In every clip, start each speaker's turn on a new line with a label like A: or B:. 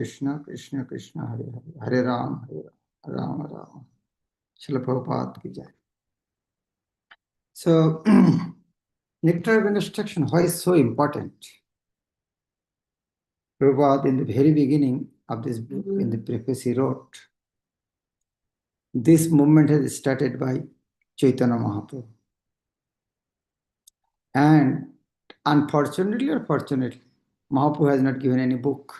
A: Krishna Krishna Krishna Hare Hare Hare Ram Ram Ram. Srila Prabhupada ki jai. So, nectar of instruction, why is so important? Prabhupada, in the very beginning of this book, in the preface he wrote, this movement has started by Chaitanya Mahaprabhu. And unfortunately or fortunately, Mahaprabhu has not given any book.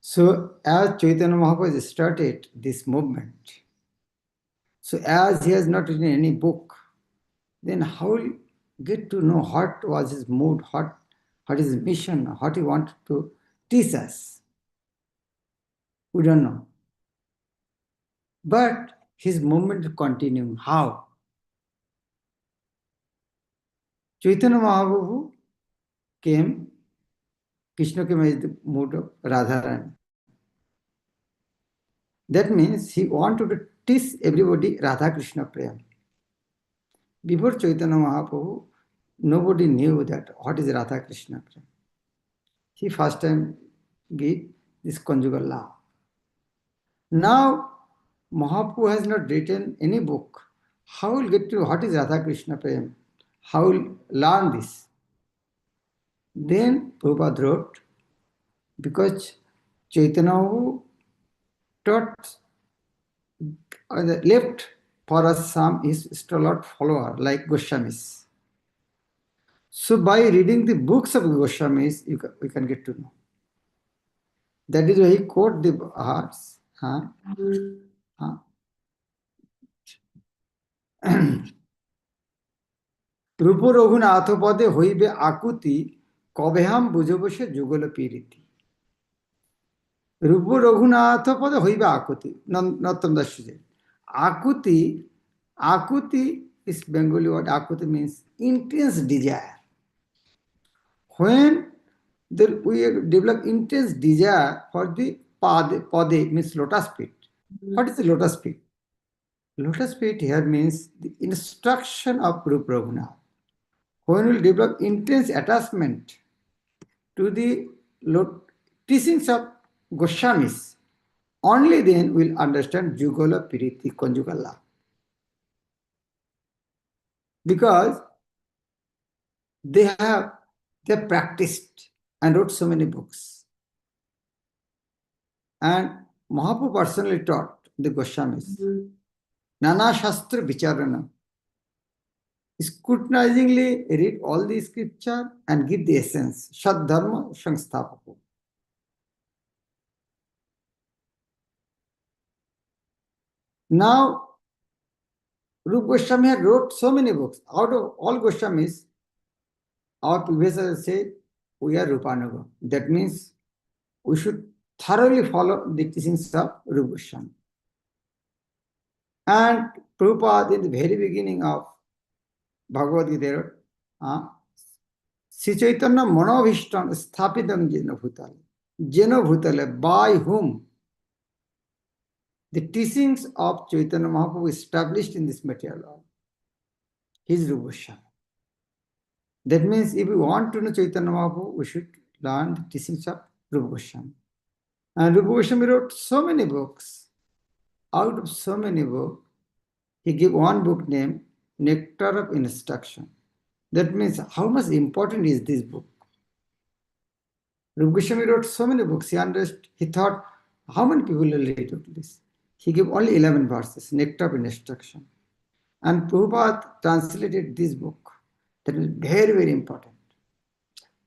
A: So, as Chaitanya Mahaprabhu has started this movement, so as he has not written any book, then how will you get to know what was his mood, what is his mission, what he wanted to teach us? We don't know. But his movement is continuing. How? Chaitanya Mahaprabhu came, Krishna came as the mood of Radharani. That means he wanted to teach everybody Radha Krishna Prema. Before Chaitanya Mahaprabhu, nobody knew that what is Radha Krishna Prema. He first time gave this conjugal love. Now, Mahaprabhu has not written any book. How will get to what is Radha Krishna Prema? How will learn this? Then Prabhupada wrote, because Chaitanya taught left for us some his stalwart follower like Goswamis. So by reading the books of Goswamis, we can get to know. That is why he quote the hearts. রূপ রঘুনাথ পদে হইবে আকুতি কবেহাম বুঝে বসে যুগল পীড়িতি রূপ রঘুনাথ পদে হইবে আকুতি Narottam Das akuti is Bengali word. Akuti means intense desire. When we develop intense desire for the pade means lotus feet. What is the lotus feet? Lotus feet here means the instruction of Rupa Raghunath. When we develop intense attachment to the teachings of Goswamis, only then we'll understand Jugala Piriti, conjugal love. Because they have practiced and wrote so many books. And Mahaprabhu personally taught the Goswamis. Nana Shastra Vicharana. Scrutinizingly read all the scripture and give the essence. Shad Dharma Sangsthapaku. Now, Rupa Goswami had wrote so many books. Out of all Goswamis, our professors say, we are Rupanuga. That means we should thoroughly follow the teachings of Rupa Goswami. And Prabhupada, in the very beginning of Bhagavad Gita, Sri Chaitanya Manobhishtam Sthapitam Jena Bhutale. Jena Bhutale, by whom the teachings of Chaitanya Mahaprabhu established in this material world. His Rupa Goswami. That means if we want to know Chaitanya Mahaprabhu, we should learn the teachings of Rupa Goswami. And Rupa Goswami wrote so many books. Out of so many books, he gave one book named Nectar of Instruction. That means how much important is this book? Rupa Goswami wrote so many books. He thought, how many people will read this? He gave only 11 verses, Nectar of Instruction. And Prabhupada translated this book. That is very, very important.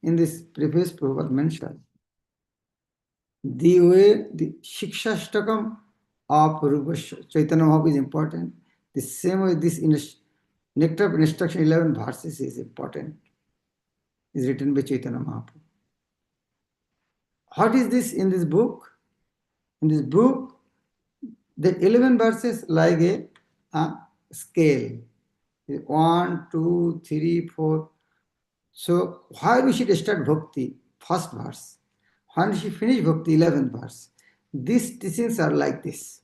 A: In this preface, Prabhupada mentioned the way the Shikshashtakam of Chaitanya Mahaprabhu is important. The same way this Nectar of Instruction 11 verses is important. Is written by Chaitanya Mahaprabhu. What is this in this book? In this book, the 11 verses like a scale. 1, 2, 3, 4. So why we should start Bhakti? First verse. When she finish Bhakti, 11th verse. These teachings are like this.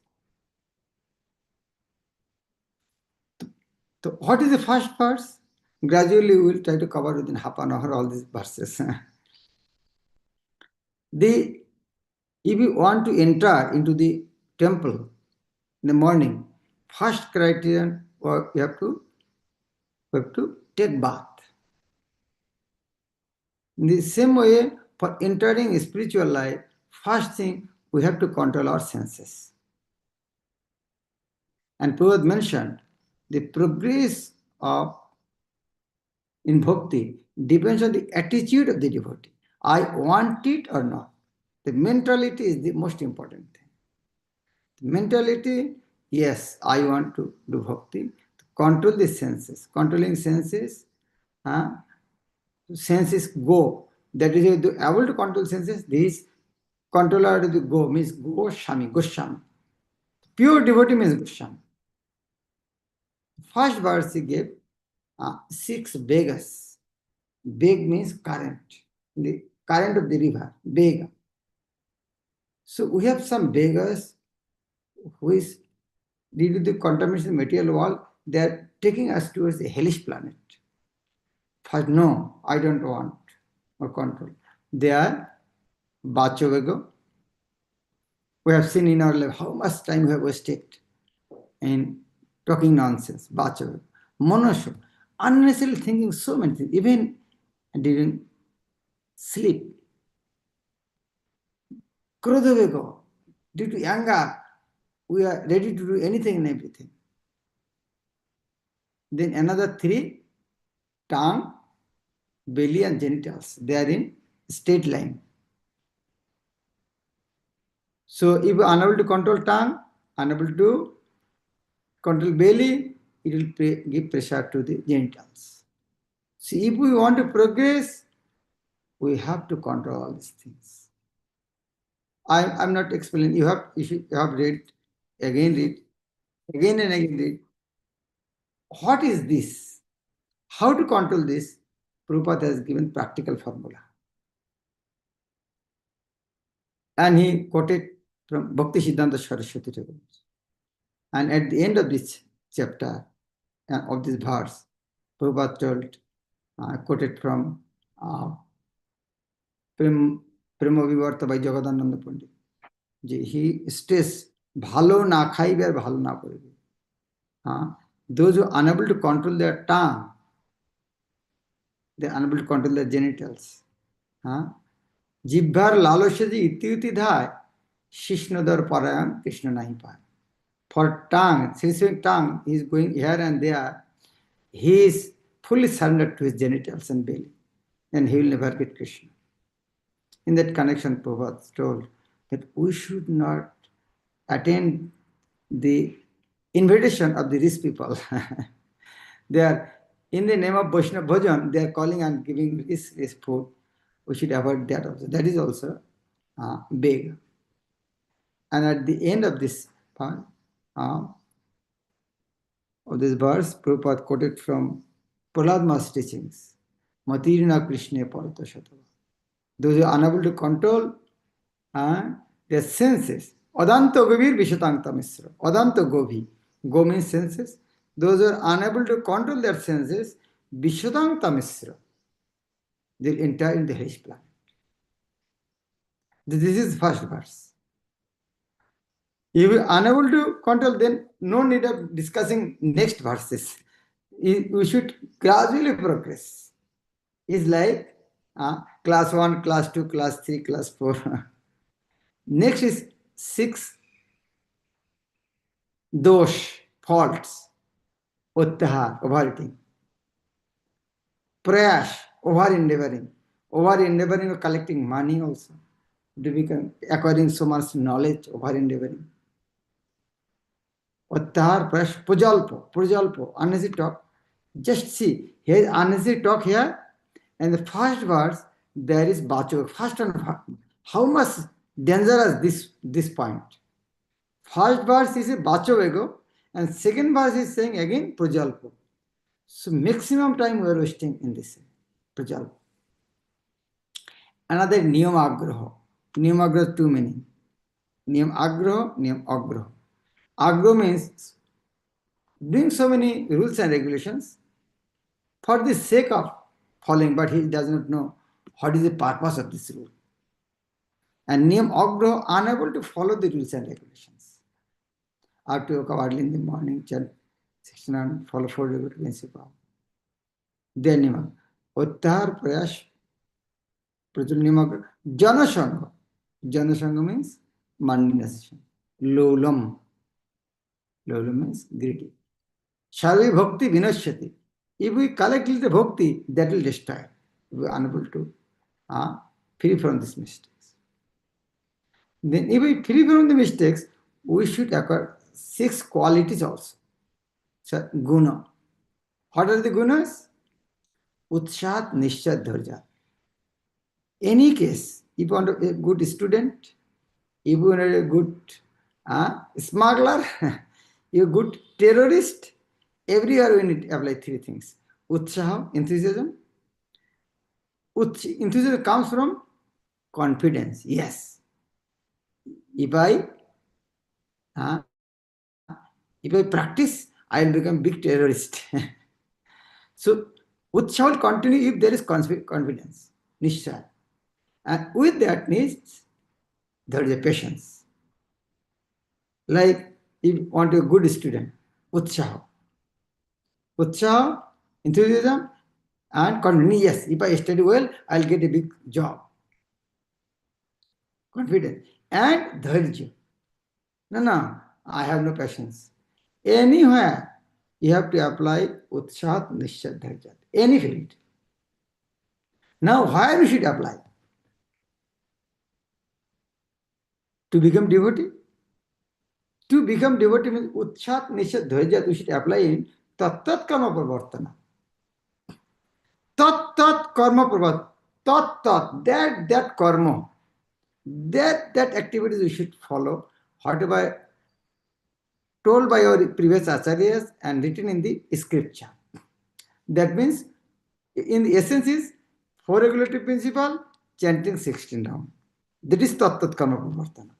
A: So what is the first verse? Gradually we will try to cover within half an hour all these verses. If you want to enter into the temple in the morning, first criterion, you have to take bath. In the same way, for entering spiritual life, first thing we have to control our senses. And Prabhupada mentioned the progress of in bhakti depends on the attitude of the devotee. I want it or not. The mentality is the most important thing. The mentality, yes, I want to do bhakti. Control the senses. Controlling senses, senses go. That is, able to control senses, this controller of the go means Goswami. Pure devotee means Goswami. First verse he gave 6 begas. Beg means current, the current of the river, bega. So we have some beggars who is, due to the contamination of the material world, they are taking us towards the hellish planet. First, no, I don't want or control. They are Bachovego. We have seen in our life how much time we have wasted in talking nonsense, Bachovego. Monosho, unnecessarily thinking so many things, even during sleep. Krodhavego, due to anger, we are ready to do anything and everything. Then another 3, tongue, belly and genitals. They are in straight line. So if you are unable to control tongue, unable to control belly, it will give pressure to the genitals. So if we want to progress, we have to control all these things. I'm not explaining. You have read, again and again read. What is this? How to control this? Prabhupada has given practical formula. And he quoted from Bhakti Siddhanta Saraswati Thakur. And at the end of this chapter, of this verse, Prabhupada told, quoted from Prema Vivarta by Jagadananda Pandit. He states, Bhalo na khaibe ar bhalo na koribe. Those who are unable to control their tongue, they are unable to control their genitals. Jibhar lalosya ji iti dhai, Shishnodar parayam Krishna nahi paay. For tongue, sensitive tongue, he is going here and there. He is fully surrendered to his genitals and belly, and he will never get Krishna. In that connection, Prabhupada told that we should not attend the invitation of the rich people. They are, in the name of Vaishnava Bhajan, they are calling and giving this food. We should avoid that also. That is also big. And at the end of this part, of this verse, Prabhupada quoted from Prahlad Maharaj's teachings, Matirna Krishna Parata Shatava. Those who are unable to control their senses, Adanta Govir Vishatanta Misra. Adanta Govi. Go means senses. Those who are unable to control their senses, Vishatanta Misra. They'll enter in the hellish planet. This is the first verse. If you are unable to control, then no need of discussing next verses. We should gradually progress. It's like class 1, class 2, class 3, class 4. Next is 6 dosh, faults. Uttahar, overeating. Prayash, over-endeavoring. Over-endeavoring or collecting money also. To become acquiring so much knowledge, over-endeavoring. Uttahar, prayash, pujalpo, unnecessary talk. Just see, here is unnecessary talk here. And the first verse, there is bacho. First and how much dangerous this point. First verse is a bachovego, and second verse is saying again prajalpo. So maximum time we are wasting in this prajalpo. Another niyam agraho. Niyam agraho 2 meaning. Niyam agraho, niyam agraho. Agraho means doing so many rules and regulations for the sake of following, but he does not know what is the purpose of this rule. and niyam agraha, unable to follow the rules and regulations. Have to wake up early in the morning, chant 16 and follow 4 devotees principle. Then niyam. Uttar Prayash Prajul niyam Janasanga. Janasanga means mundane. Lolam. Lolam means greedy. Sharvi bhakti vinashyati. If we collect little bhakti, that will destroy. We are unable to free from these mistakes. Then if we free from the mistakes, we should acquire 6 qualities also. So, guna. What are the gunas? Utshat, Nishat, Dharja. Any case, if you want a good student, if you want a good smuggler, you're a good terrorist, everywhere we need to apply 3 things. Utsaha, enthusiasm. Enthusiasm comes from confidence. Yes. If I practice, I will become big terrorist. So, Utsaha will continue if there is confidence. Nishcha. And with that needs, there is a patience. Like if you want a good student, Utsaha. Utsaha, enthusiasm, and confidence. Yes, if I study well, I'll get a big job. Confidence. And dharja. No, I have no patience. Anywhere, you have to apply Utshat, Nishat, Dharjat. Any field. Now, where we should apply? To become devotee? To become devotee means Utshat, Nishat, Dharjat, we should apply in Tat Karma Pravartana. Tat Karma Pravartana. That karma. That activities we should follow. Whatever told by our previous acharyas and written in the scripture. That means, in the essence is 4 regulative principle, chanting 16 rounds. That is Tat Karma Pravartana.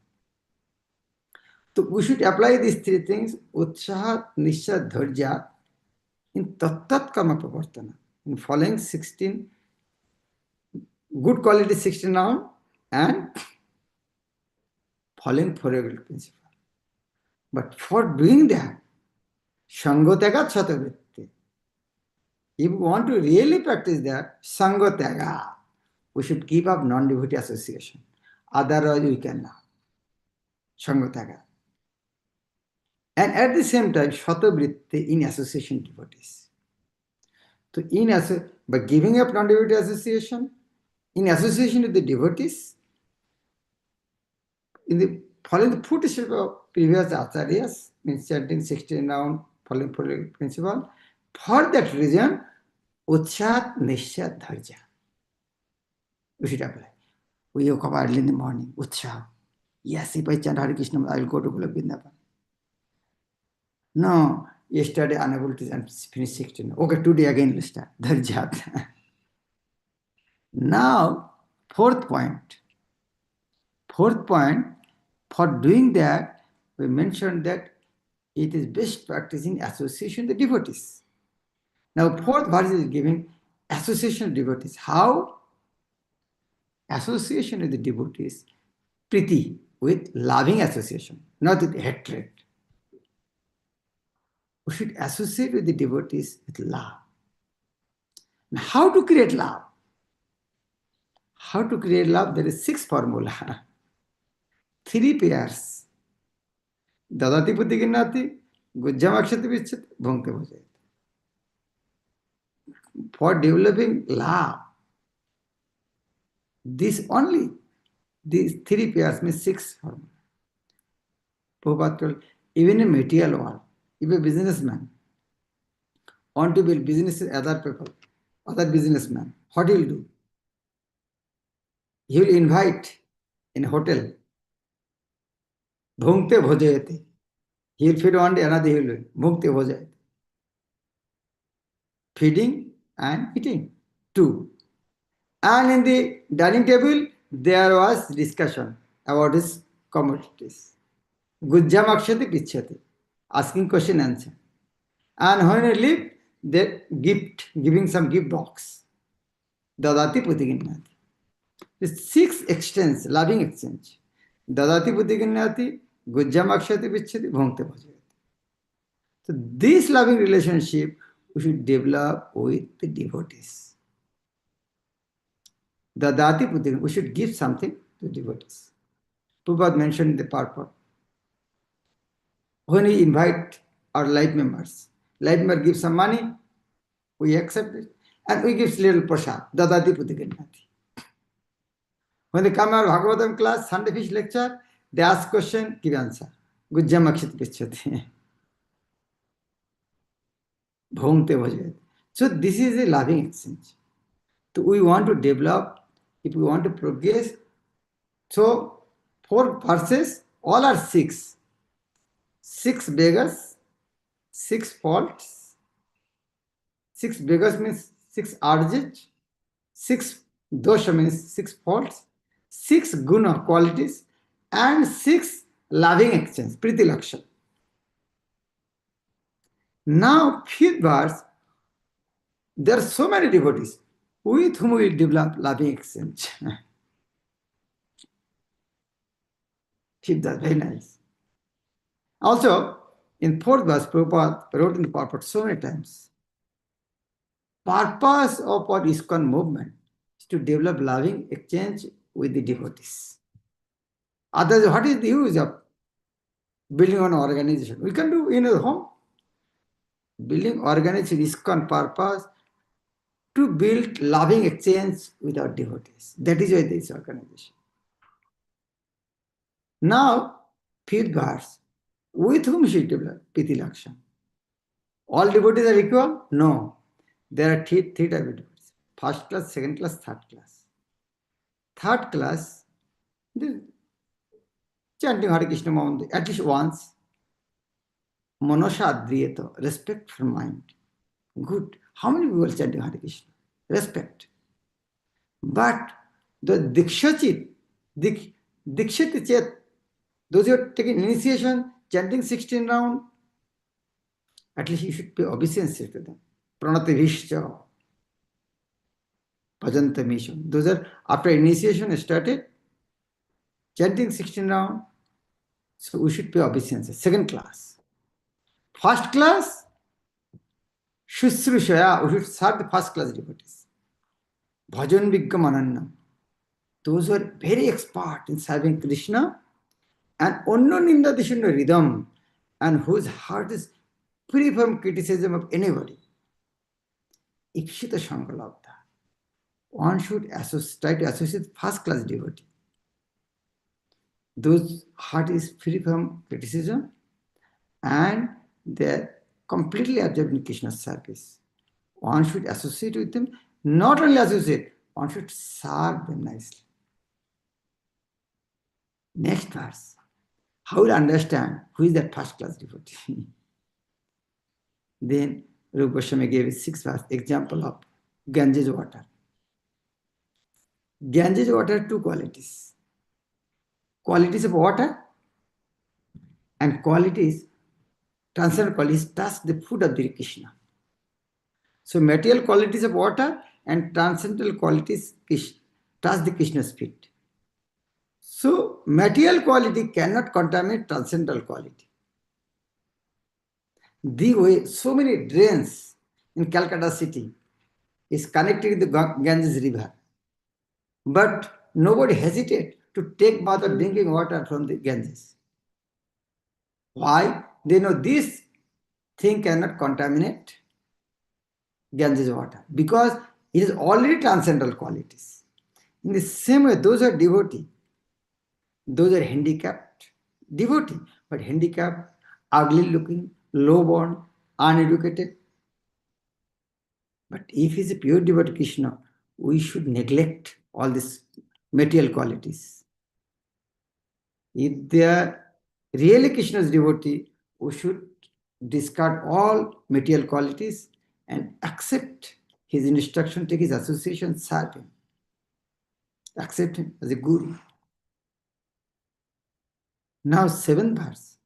A: So we should apply these 3 things, Utshaha, Nisha, Dharja, in Tat Karma Pravartana. In following 16, good quality 16 rounds and following 4 regulative principle. But for doing that, Sangotyaga Chatavritti. If we want to really practice that, Sangotyaga, we should keep up non-devotee association. Otherwise, we cannot. Sangotyaga. And at the same time, Shatavritti in association devotees. So, by giving up non-devotee association, in association with the devotees, in the following the footsteps of previous acharyas, means chanting 16 round, following principle, for that reason, Utshat, Nishat, Dharja. We should apply. We wake up early in the morning, Utsha. Yes, if I chant Hare Krishna, I will go to Golok Vrindavan. No, yesterday unable to finish 16. Okay, today again we'll start. Dharjat. Now, fourth point. For doing that, we mentioned that it is best practice in association with the devotees. Now, fourth verse is giving association of devotees. How? Association with the devotees, priti, with loving association, not with hatred. We should associate with the devotees with love. Now, how to create love? How to create love? There is 6 formula. 3 pairs. Dadati puti ginnati, gujjam akshati vichati, bhungte bhajayati. For developing love, these 3 pairs means 6 formula. Prabhupada told, even in material world, if a businessman want to build business with other people, other businessmen, what he will do? He will invite in a hotel, bhungte bhojayati. He will feed one day, another he will bhungte bhojayati. Feeding and eating. 2. And in the dining table, there was discussion about his commodities. Gujjam akshati pichati. Asking question answer. And when he leave, they giving some gift box. Dadati putiginnati. The 6 extends, loving exchange. Dadati buddhi ganyati, gujjam akshati vichchati, bhongte bhajayati. So this loving relationship we should develop with the devotees. Dadati buddhi, we should give something to devotees. Prabhupada mentioned in the purport. When we invite our life members gives some money, we accept it, and we give little prasad, dadati buddhi ganyati. When they come our Bhagavatam class, Sunday fish lecture, they ask question, give answer. Gujjam akshit pichati. Bhongte bhajayati. So this is a loving exchange. So we want to develop, if we want to progress, so 4 verses, all are 6. 6 beggars, 6 faults. 6 beggars means 6 urges. 6 dosha means 6 faults. 6 guna qualities and 6 loving exchange, priti lakshan. Now, 5th verse, there are so many devotees with whom we will develop loving exchange. 5th verse, very nice. Also, in 4th verse, Prabhupada wrote in the purport so many times. Purpose of our ISKCON movement is to develop loving exchange with the devotees. Otherwise, what is the use of building an organization? We can do in our home. Building organization ISKCON purpose to build loving exchange with our devotees. That is why there is organization. Now, 5th verse, with whom should develop Piti Lakshan? All devotees are equal? No. There are 3 types of devotees. 1st class, 2nd class, 3rd class. 3rd class, they chanting Hare Krishna Mahamudra at least once. Manosha Adriyata, respect for mind. Good. How many people chanting Hare Krishna? Respect. But the Dikshachit, Dikshit Chet, those who are taking initiation, chanting 16 round, at least you should pay obeisance to them. Pranati Vishcha, Bhajanta Misham. Those are after initiation started, chanting 16 round, so we should pay obeisance. 2nd class. 1st class, Shusrushaya, we should serve the 1st class devotees. Bhajan Viggamanannam. Those who are very expert in serving Krishna and Onno Ninda Dishunna Rhythm, and whose heart is free from criticism of anybody. Ikshita Shangalabdha. One should try to associate 1st class devotee. Those heart is free from criticism and they're completely absorbed in Krishna's service. One should associate with them, not only associate, one should serve them nicely. Next verse. How will understand who is that 1st class devotee? Then Rupa Goswami gave a 6th verse example of Ganges water. Ganges water have 2 qualities. Qualities of water and qualities, transcendental qualities, touch the foot of the Krishna. So material qualities of water and transcendental qualities touch the Krishna's feet. So material quality cannot contaminate transcendental quality. The way so many drains in Calcutta city is connected with the Ganges river. But nobody hesitates to take bath or drinking water from the Ganges. Why? They know this thing cannot contaminate Ganges water because it is already transcendental qualities. In the same way, those are devotee. Those are handicapped devotee, but handicapped, ugly looking, low born, uneducated. But if he is a pure devotee of Krishna, we should neglect all these material qualities. If they are really Krishna's devotee, we should discard all material qualities and accept his instruction, take his association, serve him. Accept him as a guru. Now, 7th verse.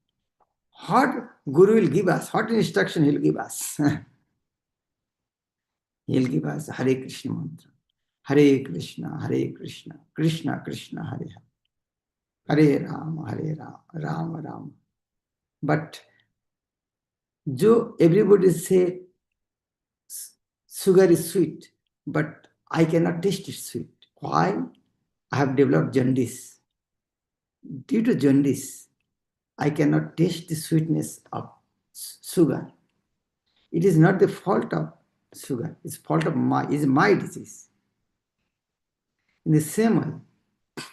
A: What guru will give us? What instruction he will give us? He will give us Hare Krishna mantra. Hare Krishna, Krishna Krishna, Hare Hare, Hare Rama Rama. But everybody say sugar is sweet, but I cannot taste it sweet. Why? I have developed jaundice. Due to jaundice, I cannot taste the sweetness of sugar. It is not the fault of sugar, it's fault of my disease. In the same way,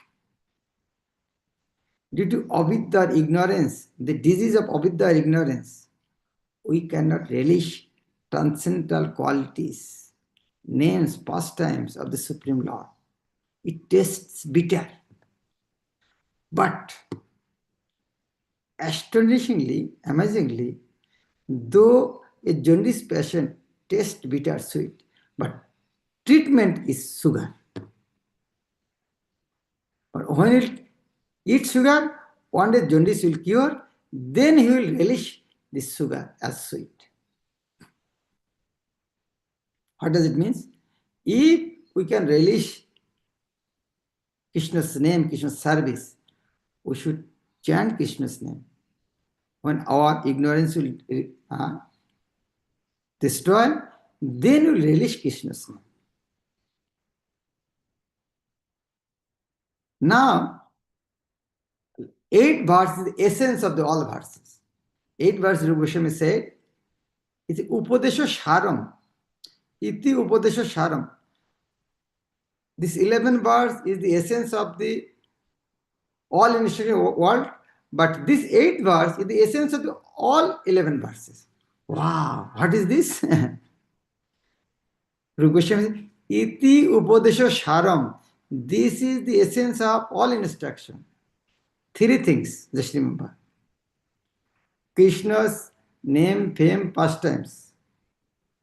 A: due to avidya or ignorance, the disease of avidya or ignorance, we cannot relish transcendental qualities, names, pastimes of the Supreme Lord. It tastes bitter. But astonishingly, amazingly, though a jaundice patient tastes bitter sweet, but treatment is sugar. But when it eats sugar, one day jaundice will cure, then he will relish this sugar as sweet. What does it mean? If we can relish Krishna's name, Krishna's service, we should chant Krishna's name. When our ignorance will destroy, then we will relish Krishna's name. Now, 8 verses is the essence of all verses. 8 verses Rupa Goswami said, it's Upadesha Sharam. Iti Upadesha Sharam. This 11 verse is the essence of the all initiative world, but this 8 verse is the essence of all 11 verses. Wow, what is this? Rupa Goswami says, Iti Upadesha Sharam. This is the essence of all instruction. 3 things, just remember. Krishna's name, fame, pastimes.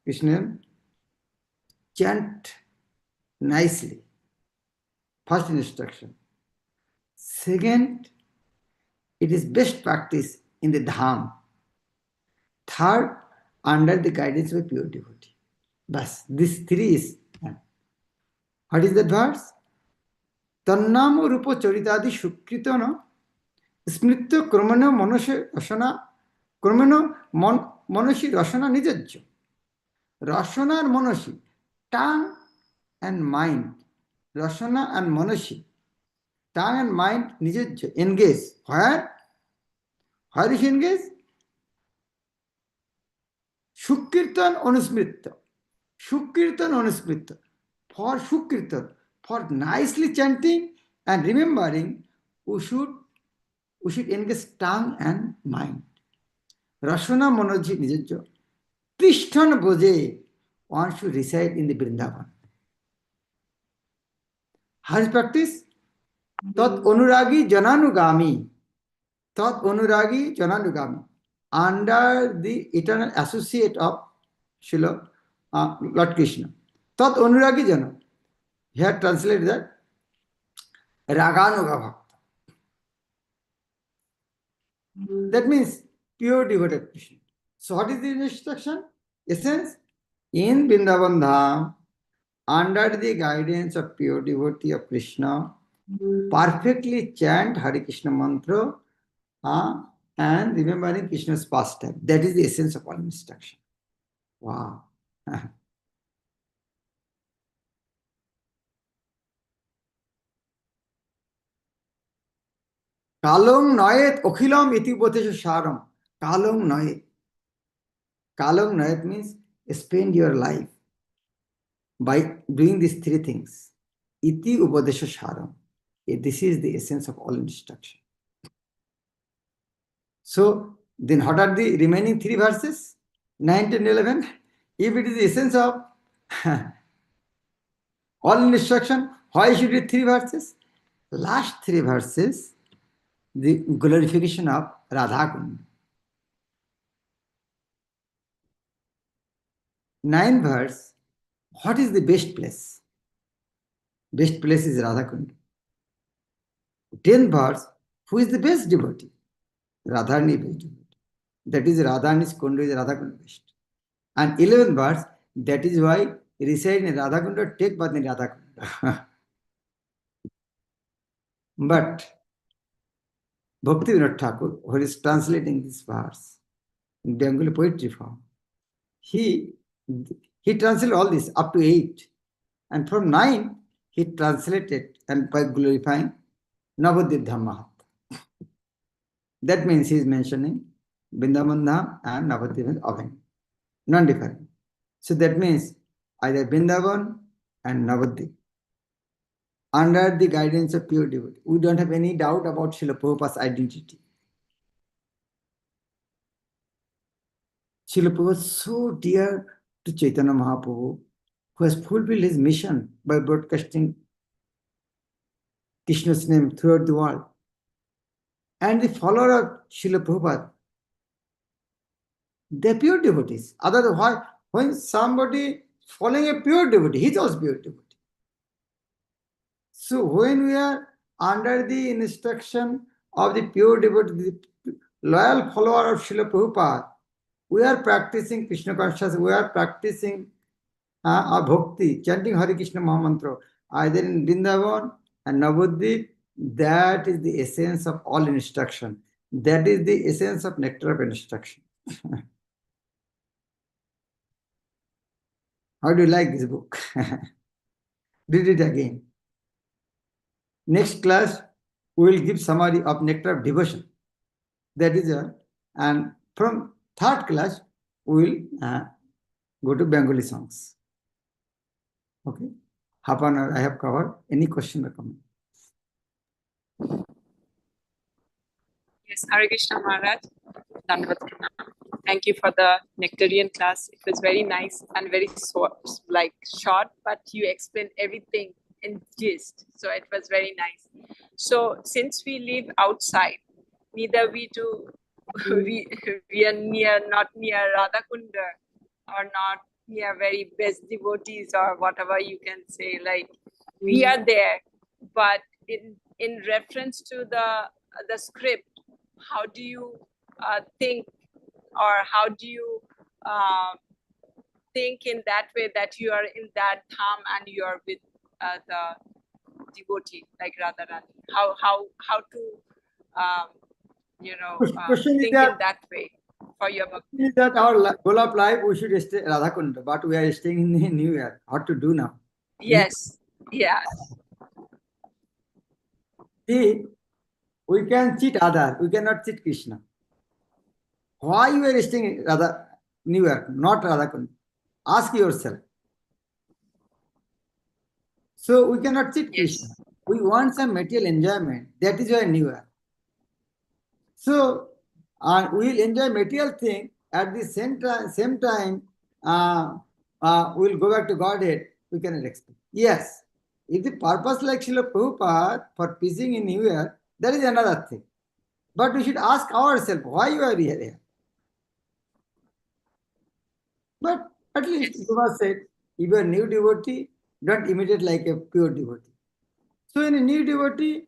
A: Krishna's name, chant nicely. First instruction. Second, it is best practice in the dham. Third, under the guidance of a pure devotee. Bas, this 3 is. What is that verse? Tannam rupa charitadi sukritana smritya kramana manashi rasana kramana manashi rasana nijajya. Rasana and manashi, tongue and mind. Rasana and manashi, tongue and mind nijajya, engage. Where? Where is engage? Shukirtan anusmritya. Shukirtan anusmritya. For Shukirtan, for nicely chanting and remembering, we should engage tongue and mind. Rasana manaji nijajya. Tishtan boje, one should reside in the Vrindavan. How is practice? Tat anuragi jananugami. Tat anuragi jananugami. Under the eternal associate of Srila Lord Krishna. Tat anuragi jana. Here translated that raganuga bhakta. That means pure devotee of Krishna. So what is the instruction? Essence? In Vrindavan Dham, under the guidance of pure devotee of Krishna, perfectly chant Hare Krishna mantra and remembering Krishna's pastime. That is the essence of all instruction. Wow. Kalong noyet okhilam iti botesha sharam. Kalong noyet. Kalong noyet means spend your life by doing these 3 things. Iti upadesha sharam. This is the essence of all instruction. So, then what are the remaining 3 verses? 9, 10, 11. If it is the essence of all instruction, why should it 3 verses? Last 3 verses, the glorification of Radha Kund. 9th verse, what is the best place? Best place is Radha Kund. 10th verse, who is the best devotee? Radharani best devotee. That is Radharani's Kundu is Radha Kund best. And 11th verse, that is why reside in Radha Kund or take birth in Radha Kund. But Bhakti Thakur, who is translating this verse in Bengali poetry form, he translated all this up to 8. And from 9, he translated and by glorifying Navadip Dhamma. That means he is mentioning Vrindavan Dham and Navadip Oven, non-different. So that means either Vrindavan and Navadip, under the guidance of pure devotee. We don't have any doubt about Srila Prabhupada's identity. Srila Prabhupada was so dear to Chaitanya Mahaprabhu, who has fulfilled his mission by broadcasting Krishna's name throughout the world. And the follower of Srila Prabhupada, they're pure devotees. Otherwise, when somebody following a pure devotee, he's also pure devotee. So when we are under the instruction of the pure devotee, the loyal follower of Srila Prabhupada, we are practicing Krishna consciousness, we are practicing our bhakti, chanting Hare Krishna Mahamantra, either in Vrindavan and Navadvip. That is the essence of all instruction. That is the essence of nectar of instruction. How do you like this book? Read it again. Next class, we will give summary of nectar of devotion. That is and from third class, we will go to Bengali songs. Okay. Half an hour I have covered. Any question or comment?
B: Yes, Hare Krishna Maharaj. Dandavat Pranam. Thank you for the nectarian class. It was very nice and very short, but you explained everything in gist. So it was very nice. So since we live outside, neither we do we are not near Radhakunda or not near very best devotees or whatever you can say. Like we are there, but in reference to the script, how do you think, or how do you think in that way that you are in that dham and you are with the devotee like Radharani? How to
A: Question
B: think in that way for your bhakti?
A: Is that our goal of life? We should stay Radhakunda, but we are staying in New Year. What to do now?
B: Yes. Yeah.
A: See, we can cheat others, we cannot cheat Krishna. Why you are staying in New Year, not Radhakunda? Ask yourself. So we cannot cheat Krishna. We want some material enjoyment. That is why New Year. So we will enjoy material thing at the same time. We will go back to Godhead. We cannot expect. Yes, if the purpose like Srila Prabhupada for preaching in New Year, that is another thing. But we should ask ourselves why you are here. But at least you must say, if you are a new devotee, don't imitate like a pure devotee. So in a new devotee,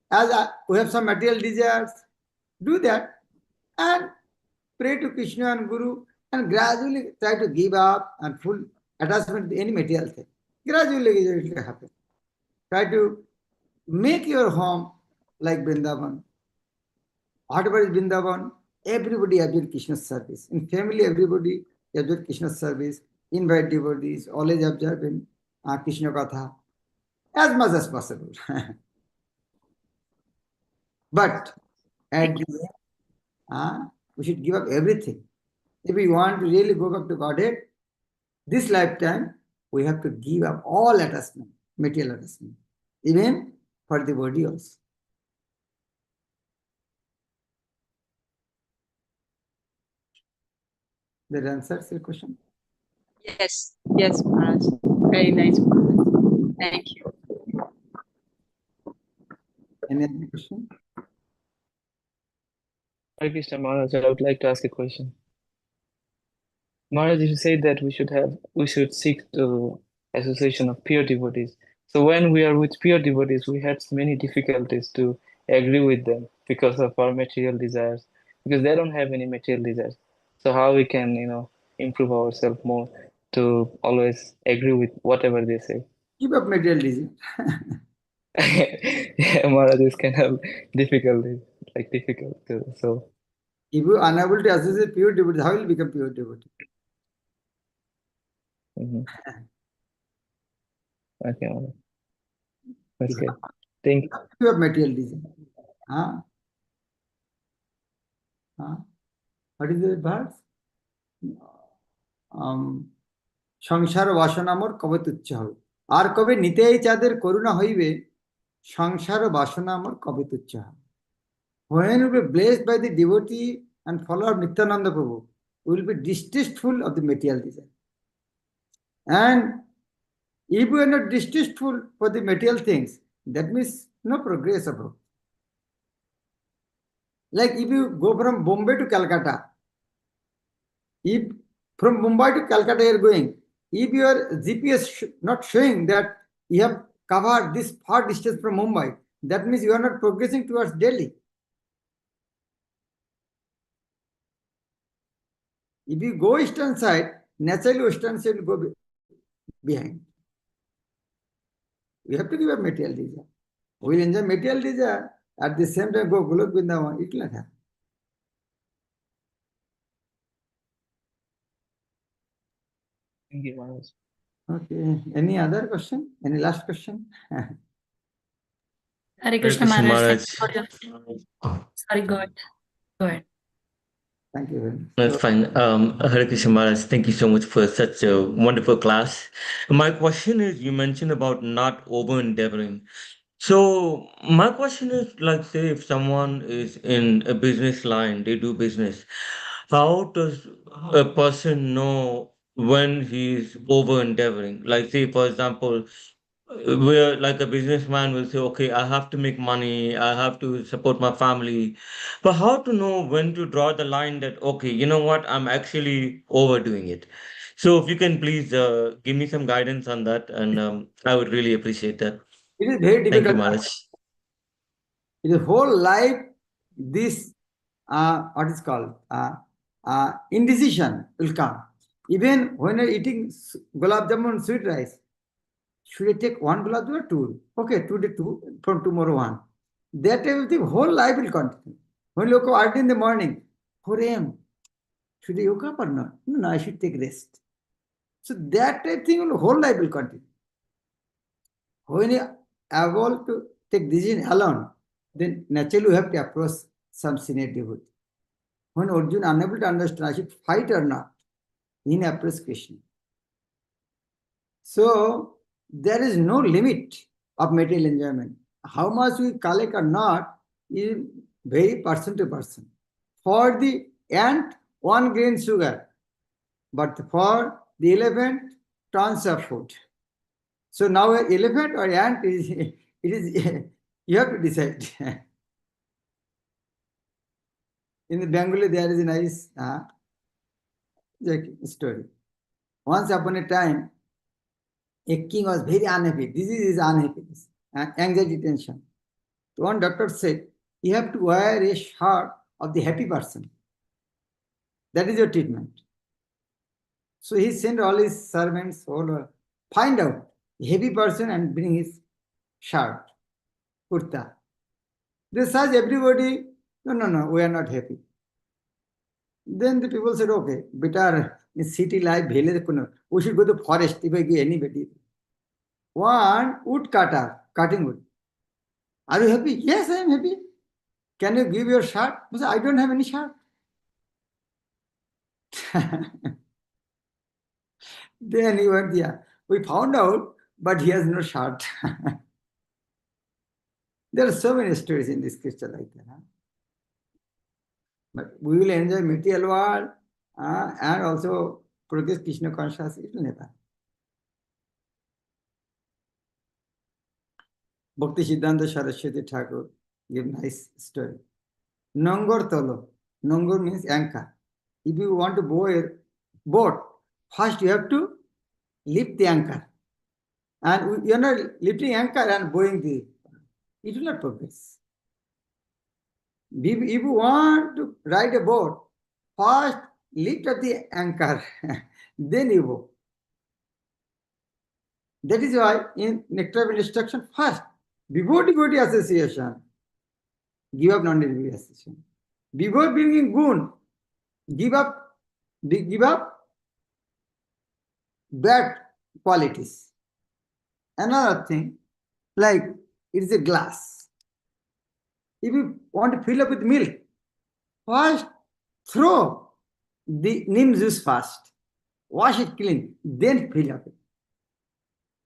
A: as we have some material desires, do that and pray to Krishna and Guru and gradually try to give up and full attachment to any material thing. Gradually it will happen. Try to make your home like Vrindavan. Whatever is Vrindavan, everybody observe Krishna's service. In family, everybody observe Krishna's service. Invite devotees, always observe Krishna Katha as much as possible. But at the end, we should give up everything. If we want to really go back to Godhead, this lifetime, we have to give up all attachment, material attachment, even for the body also. That answers your question?
B: Yes, Maharaj. Very nice, Maharaj. Thank you.
A: Any other question?
C: Hare Krishna Maharaj, I would like to ask a question. Maharaj, you said that we should seek the association of pure devotees. So when we are with pure devotees, we have many difficulties to agree with them because of our material desires, because they don't have any material desires. So how we can, improve ourselves more to always agree with whatever they say?
A: Give up materialism.
C: Yeah, Maharaj is kind of difficult. So
A: If you are unable to associate pure devotee, how will you become pure devotee?
C: mhm. Okay, Maharaj. That's good. Thank you.
A: Give up materialism. Huh? Huh? What is the verse? সংসার বাসনামর কবে তুচ্ছ হবে আর কবে নিতেই চাঁদের করুণা হইবে সংসার বাসনামর কবে তুচ্ছ হবে when we be blessed by the devotee and follower of Nityananda Prabhu we will be distasteful of the material desire and if we are not distasteful for the material things that means no progress above like if you go from Bombay to Calcutta if from Mumbai to Calcutta you are going if your GPS not showing that you have covered this far distance from Mumbai, that means you are not progressing towards Delhi. If you go eastern side, naturally western side will go behind. We have to give up material desire. We will enjoy material desire, at the same time go Golok Vrindavan, it will not happen.
C: Thank you, Maharaj.
A: Okay, any other question? Any last question?
D: Hare Krishna Maharaj.
E: Oh,
D: Sorry, go ahead. Go ahead.
A: Thank you very much.
E: that's fine. Hare Krishna Maharaj, thank you so much for such a wonderful class. My question is, you mentioned about not over endeavoring. So my question is, like, say, if someone is in a business line, they do business, how does a person know when he's over endeavoring? Like, say, for example, where like a businessman will say, okay, I have to make money, I have to support my family. But how to know when to draw the line that, okay, you know what, I'm actually overdoing it. So if you can please give me some guidance on that, and I would really appreciate that.
A: It is very
E: Thank you,
A: difficult.
E: Maharaj.
A: It is whole life, this, what is called, indecision will come. Even when you're eating gulab jamun sweet rice, should I take one gulab jamun or two? Okay, today two, from tomorrow one. That type of thing, whole life will continue. When you wake up early in the morning, 4 a.m., should I wake up or not? No, I should take rest. So that type of thing, whole life will continue. When you are able to take decision alone, then naturally you have to approach some senior devotee. When Arjuna unable to understand, I should fight or not, he approached Krishna. So there is no limit of material enjoyment. How much we collect or not is very person to person. For the ant, 1 grain sugar, but for the elephant, tons of food. So now an elephant or ant is, it is, you have to decide. In the Bengali, there is a nice story. Once upon a time, a king was very unhappy. Disease is unhappiness, anxiety, tension. So one doctor said, you have to wear a shirt of the happy person. That is your treatment. So he sent all his servants, find out the happy person and bring his shirt, kurta. They search everybody, no, we are not happy. Then the people said, okay, better in city life, we should go to forest if I give anybody. One wood cutter, cutting wood. Are you happy? Yes, I am happy. Can you give your shirt? He said, I don't have any shirt. Then he went, yeah, we found out, but he has no shirt. There are so many stories in this Krishna like that. But we will enjoy material world and also progress Krishna consciousness. It will never. Bhakti Siddhanta Saraswati Thakur give nice story. Nongor tolo. Nongor means anchor. If you want to bow a boat, first you have to lift the anchor. And you are not lifting anchor and bowing the, it will not progress. If you want to ride a boat, first lift up the anchor, then you bow. That is why in Nectar of Instruction, first, before devotee association, give up non-devotee association. Before bringing gun, give up bad qualities. Another thing, like it is a glass. If you want to fill up with milk, first throw the neem juice first, wash it clean, then fill up it.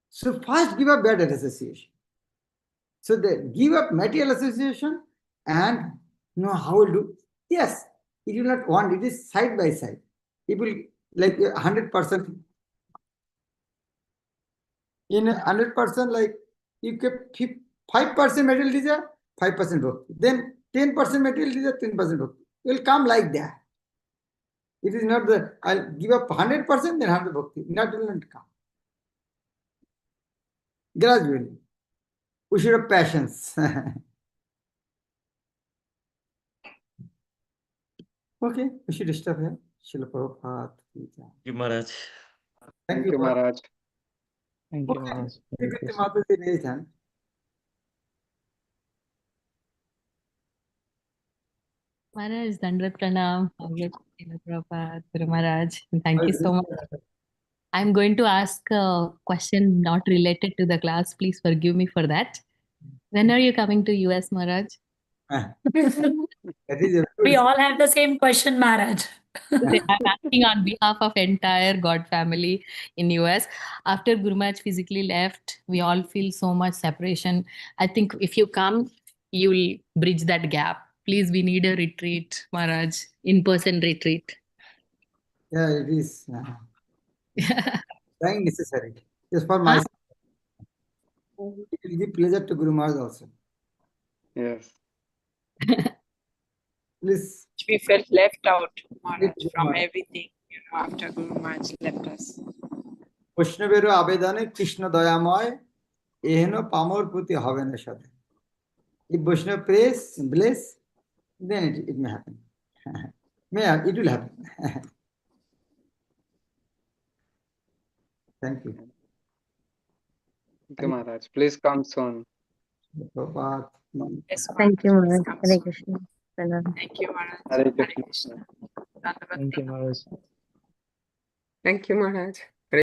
A: So first give up bad association. So they give up material association and know how will do. Yes, it will not want, it is side by side. It will like 100%. In 100%, like you kept 5% material desire, 5% bhakti. Then 10% material desire, 10% bhakti. It will come like that. It is not that I'll give up 100%, then 100 bhakti. That will not come. Gradually. We should have patience. Okay, we should stop here. Srila Prabhupada.
E: Thank you, Maharaj.
A: Thank you,
F: Maharaj.
C: Thank you,
A: Okay.
C: Maharaj.
A: Take it to Mataji, raise hand.
D: Maharaj, Dandrat Pranam, Prabhupada, Guru Maharaj. Thank you so much. I'm going to ask a question not related to the class. Please forgive me for that. When are you coming to US, Maharaj?
A: That is a
G: We all have the same question, Maharaj.
D: I'm asking on behalf of entire God family in US. After Guru Maharaj physically left, we all feel so much separation. I think if you come, you'll bridge that gap. Please, we need a retreat, Maharaj, in-person retreat.
A: Yeah, it is. Very necessary. Just for myself. It will give pleasure to Guru Maharaj also.
F: Yes.
A: Please.
B: We felt left out, Maharaj,
A: Guru
B: from
A: Maharaj.
B: everything, after Guru Maharaj left us.
A: বৈষ্ণবের আবেদনে কৃষ্ণ দয়াময় এহেন পামর প্রতি হবে না সাথে if Vaishnava prays bless then it may happen it will happen thank you
F: Thank you, Maharaj. Please come soon.
A: Prabhupada.
B: Yes,
H: Thank you,
B: Maharaj.
H: Maharaj. Hare Krishna. Pranam.
B: Thank you, Maharaj.
F: Hare
B: Hare
F: Krishna.
B: Krishna. Dandavat
C: Thank you,
B: Pranam.
C: Maharaj.
I: Thank you, Maharaj.